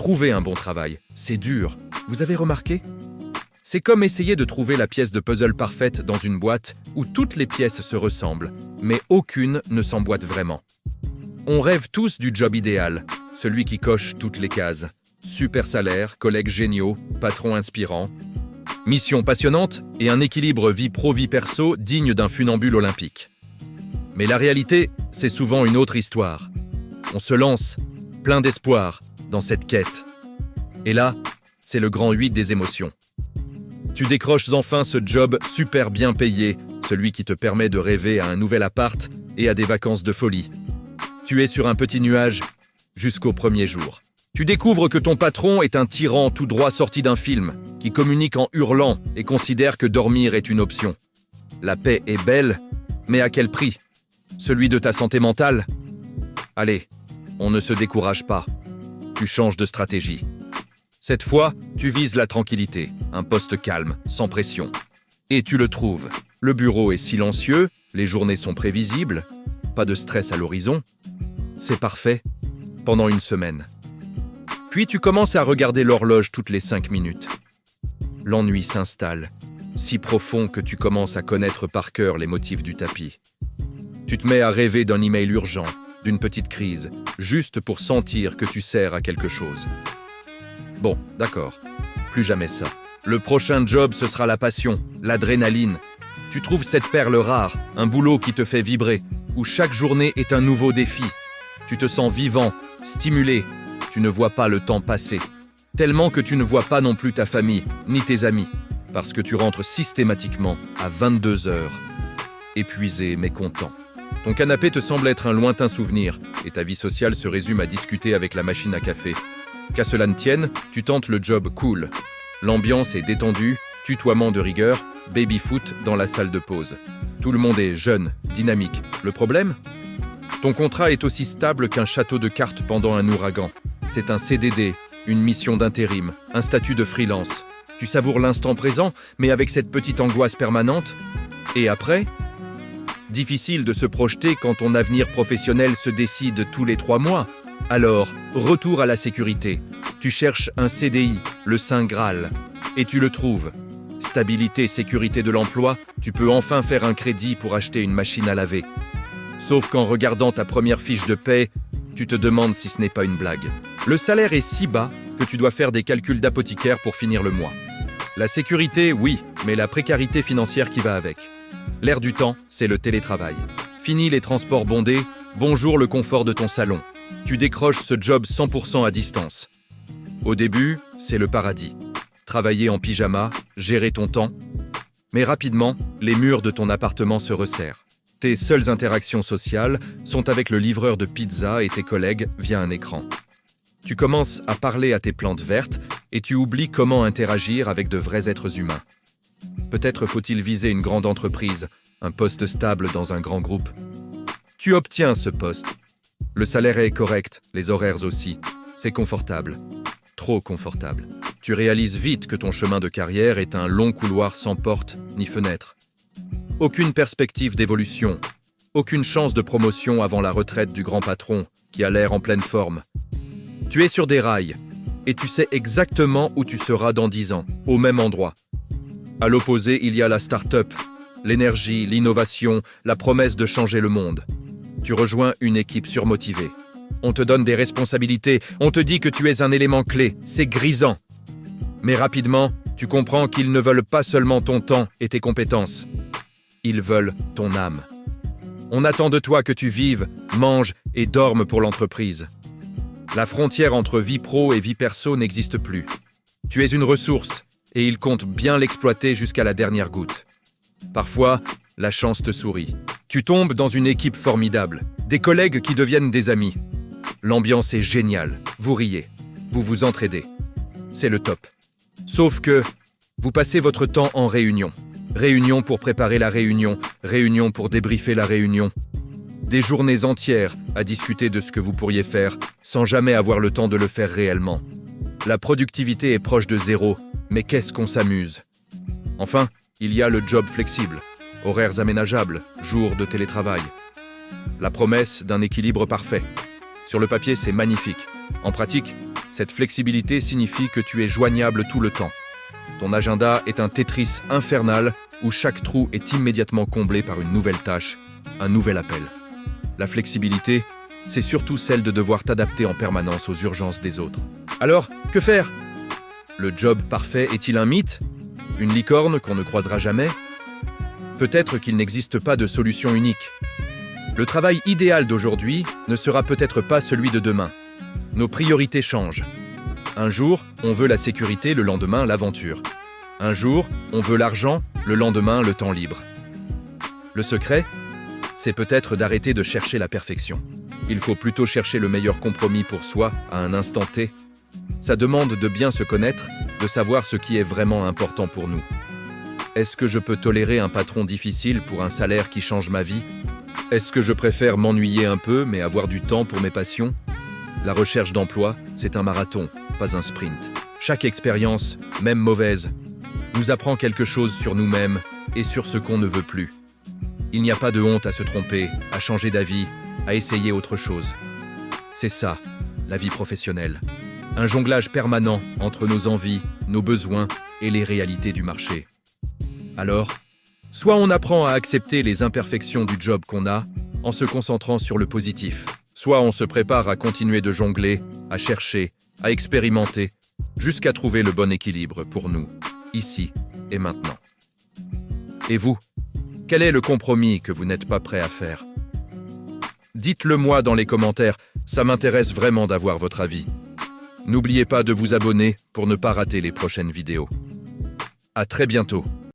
Trouver un bon travail, c'est dur. Vous avez remarqué? C'est comme essayer de trouver la pièce de puzzle parfaite dans une boîte où toutes les pièces se ressemblent, mais aucune ne s'emboîte vraiment. On rêve tous du job idéal, celui qui coche toutes les cases. Super salaire, collègues géniaux, patron inspirant. Mission passionnante et un équilibre vie pro-vie perso digne d'un funambule olympique. Mais la réalité, c'est souvent une autre histoire. On se lance, plein d'espoir, dans cette quête. Et là, c'est le grand 8 des émotions. Tu décroches enfin ce job super bien payé, celui qui te permet de rêver à un nouvel appart et à des vacances de folie. Tu es sur un petit nuage jusqu'au premier jour. Tu découvres que ton patron est un tyran tout droit sorti d'un film, qui communique en hurlant et considère que dormir est une option. La paix est belle, mais à quel prix? Celui de ta santé mentale? Allez, on ne se décourage pas. Tu changes de stratégie. Cette fois, tu vises la tranquillité, un poste calme, sans pression. Et tu le trouves. Le bureau est silencieux, les journées sont prévisibles, pas de stress à l'horizon. C'est parfait, pendant une semaine. Puis tu commences à regarder l'horloge toutes les 5 minutes. L'ennui s'installe, si profond que tu commences à connaître par cœur les motifs du tapis. Tu te mets à rêver d'un email urgent, d'une petite crise, juste pour sentir que tu sers à quelque chose. Bon, d'accord, plus jamais ça. Le prochain job, ce sera la passion, l'adrénaline. Tu trouves cette perle rare, un boulot qui te fait vibrer, où chaque journée est un nouveau défi. Tu te sens vivant, stimulé, tu ne vois pas le temps passer. Tellement que tu ne vois pas non plus ta famille, ni tes amis, parce que tu rentres systématiquement à 22 heures, épuisé mais content. Ton canapé te semble être un lointain souvenir, et ta vie sociale se résume à discuter avec la machine à café. Qu'à cela ne tienne, tu tentes le job cool. L'ambiance est détendue, tutoiement de rigueur, baby-foot dans la salle de pause. Tout le monde est jeune, dynamique. Le problème? Ton contrat est aussi stable qu'un château de cartes pendant un ouragan. C'est un CDD, une mission d'intérim, un statut de freelance. Tu savoures l'instant présent, mais avec cette petite angoisse permanente. Et après? Difficile de se projeter quand ton avenir professionnel se décide tous les 3 mois. Alors, retour à la sécurité. Tu cherches un CDI, le Saint Graal, et tu le trouves. Stabilité, sécurité de l'emploi, tu peux enfin faire un crédit pour acheter une machine à laver. Sauf qu'en regardant ta première fiche de paie, tu te demandes si ce n'est pas une blague. Le salaire est si bas que tu dois faire des calculs d'apothicaire pour finir le mois. La sécurité, oui, mais la précarité financière qui va avec. L'air du temps, c'est le télétravail. Fini les transports bondés, bonjour le confort de ton salon. Tu décroches ce job 100% à distance. Au début, c'est le paradis. Travailler en pyjama, gérer ton temps. Mais rapidement, les murs de ton appartement se resserrent. Tes seules interactions sociales sont avec le livreur de pizza et tes collègues via un écran. Tu commences à parler à tes plantes vertes et tu oublies comment interagir avec de vrais êtres humains. Peut-être faut-il viser une grande entreprise, un poste stable dans un grand groupe. Tu obtiens ce poste. Le salaire est correct, les horaires aussi. C'est confortable. Trop confortable. Tu réalises vite que ton chemin de carrière est un long couloir sans porte ni fenêtre. Aucune perspective d'évolution. Aucune chance de promotion avant la retraite du grand patron, qui a l'air en pleine forme. Tu es sur des rails, et tu sais exactement où tu seras dans 10 ans, au même endroit. À l'opposé, il y a la start-up, l'énergie, l'innovation, la promesse de changer le monde. Tu rejoins une équipe surmotivée. On te donne des responsabilités, on te dit que tu es un élément clé, c'est grisant. Mais rapidement, tu comprends qu'ils ne veulent pas seulement ton temps et tes compétences. Ils veulent ton âme. On attend de toi que tu vives, manges et dormes pour l'entreprise. La frontière entre vie pro et vie perso n'existe plus. Tu es une ressource et ils comptent bien l'exploiter jusqu'à la dernière goutte. Parfois, la chance te sourit. Tu tombes dans une équipe formidable, des collègues qui deviennent des amis. L'ambiance est géniale, vous riez, vous vous entraidez. C'est le top. Sauf que vous passez votre temps en réunion. Réunion pour préparer la réunion, réunion pour débriefer la réunion. Des journées entières à discuter de ce que vous pourriez faire, sans jamais avoir le temps de le faire réellement. La productivité est proche de zéro, mais qu'est-ce qu'on s'amuse. Enfin, il y a le job flexible, horaires aménageables, jours de télétravail. La promesse d'un équilibre parfait. Sur le papier, c'est magnifique. En pratique, Cette flexibilité signifie que tu es joignable tout le temps. Ton agenda est un Tetris infernal où chaque trou est immédiatement comblé par une nouvelle tâche, un nouvel appel. La flexibilité, c'est surtout celle de devoir t'adapter en permanence aux urgences des autres. Alors, que faire? Le job parfait est-il un mythe? Une licorne qu'on ne croisera jamais? Peut-être qu'il n'existe pas de solution unique. Le travail idéal d'aujourd'hui ne sera peut-être pas celui de demain. Nos priorités changent. Un jour, on veut la sécurité, le lendemain, l'aventure. Un jour, on veut l'argent, le lendemain, le temps libre. Le secret, c'est peut-être d'arrêter de chercher la perfection. Il faut plutôt chercher le meilleur compromis pour soi à un instant T. Ça demande de bien se connaître, de savoir ce qui est vraiment important pour nous. Est-ce que je peux tolérer un patron difficile pour un salaire qui change ma vie? Est-ce que je préfère m'ennuyer un peu mais avoir du temps pour mes passions? La recherche d'emploi, c'est un marathon, pas un sprint. Chaque expérience, même mauvaise, nous apprend quelque chose sur nous-mêmes et sur ce qu'on ne veut plus. Il n'y a pas de honte à se tromper, à changer d'avis, à essayer autre chose. C'est ça, la vie professionnelle. Un jonglage permanent entre nos envies, nos besoins et les réalités du marché. Alors, soit on apprend à accepter les imperfections du job qu'on a en se concentrant sur le positif, soit on se prépare à continuer de jongler, à chercher, à expérimenter, jusqu'à trouver le bon équilibre pour nous, ici et maintenant. Et vous, quel est le compromis que vous n'êtes pas prêt à faire? Dites-le moi dans les commentaires, ça m'intéresse vraiment d'avoir votre avis. N'oubliez pas de vous abonner pour ne pas rater les prochaines vidéos. À très bientôt.